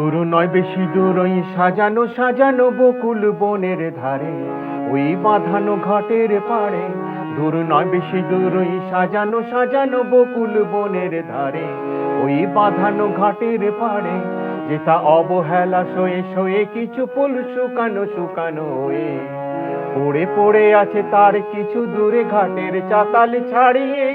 দূর নয় বেশি দূর ওই সাজানো সাজানো বকুল বনের ধারে, ওই বাঁধানো ঘাটের পাড়ে। দূর নয় বেশি দূর ওই সাজানো সাজানো বকুল বনের ধারে, ওই বাঁধানো ঘাটের পাড়ে। যেটা অবহেলা সয়ে সয়ে কিছু ফুল শুকানো শুকানো হয়ে পড়ে পড়ে আছে তার কিছু দূরে ঘাটের চাতাল ছাড়িয়ে।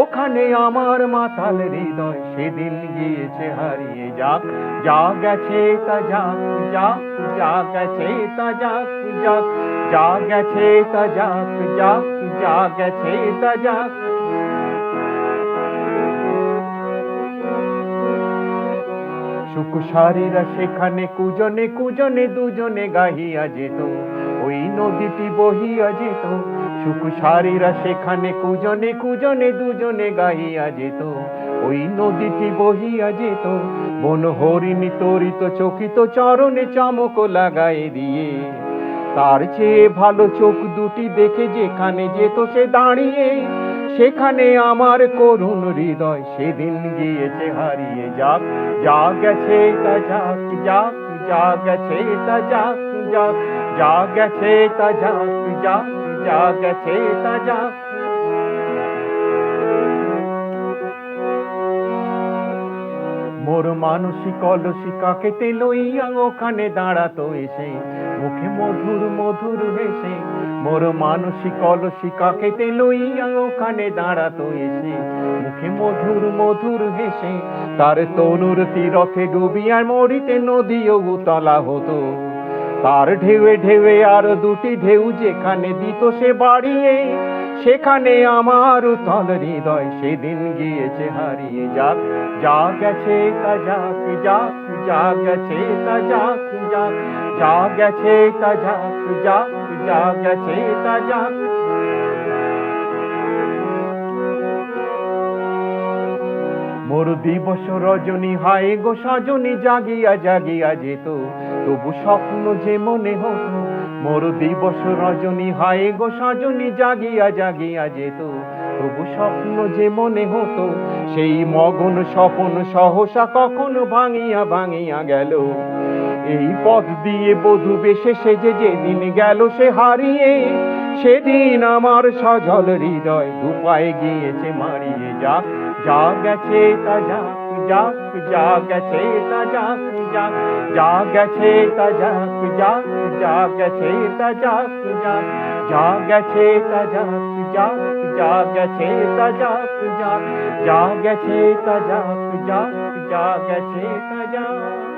ওখানে আমার মাতাল হৃদয় সেদিন গিয়েছে হারিয়ে। যাক যা গেছে তা যাক, যাক যা গেছে তা যাক, যাক যা গেছে তা যাক, যাক যা গেছে তা যাক। সুকুশারীরা সেখানে কুজনে কুজনে দুজনে গাহিয়া যেত, ওই নদীটি বহিয়া যেত। সুকুশারীরা সেখানে কুজনে কুজনে দুজনে গাহিয়া যেত, ওই নদীটি বহিয়া যেত। বন হরিণী তরিত চকিত চরণে চমক লাগাই দিয়ে, তার চেয়ে ভালো চোখ দুটি দেখে যেখানে যেত সে দাঁড়িয়ে। সেখানে আমার করুণ হৃদয় সেদিন গিয়েছে হারিয়ে। যাক যা গেছে তা যাক, যাক যা গেছে তা যাক, যাক যা গেছে তা যাক, যাক যা গেছে তা যাক। মোর মানসিক অলসিকাকে লইয়া ওখানে দাঁড়াতো এসে, মুখে মধুর মধুর হেসে। মোর মানসিক অলসিকাকে লইয়া ওখানে দাঁড়াতো এসে, মুখে মধুর মধুর হেসে। তার তনুর তীরথে ডুবিয়ার মরিতে নদীও উতলা হতো, তার ঢেউয়ে ঢেউয়ে আর দুটি ঢেউ যেখানে দিত সে বাড়িয়ে। সেখানে আমার উতল হৃদয় সেদিন গিয়েছে হারিয়ে। যাক যা গেছে তা যাক, যাক যা গেছে তা যাক, যাক যা গেছে তা যাক, যাক যা গেছে তা যাক। মোর দিবস রজনী হায় গো সজনী জাগিয়া জাগিয়া যেত, তবু স্বপ্ন যে মনে হতো। মোর দিবস রজনী হায় গো সজনী জাগিয়া জাগিয়া যেত, তবু স্বপ্ন যে মনে হতো। সেই মগন স্বপন সহসা কখনো ভাঙিয়া ভাঙিয়া গেল, এই পথ দিয়ে বধূ বেশে সেজে যেদিন গেল সে হারিয়ে। সেদিন আমার সজল হৃদয় দুপায়ে গিয়েছে মারিয়ে। যাক যা গেছে তা যাক, যাক যা গেছে তা যাক, যাক যা গেছে তা যাক, যাক যা গেছে তা যাক, যাক যা গেছে তা যাক, যাক যা গেছে তা যাক, যাক যা গেছে তা যাক, যাক যা গেছে তা যাক।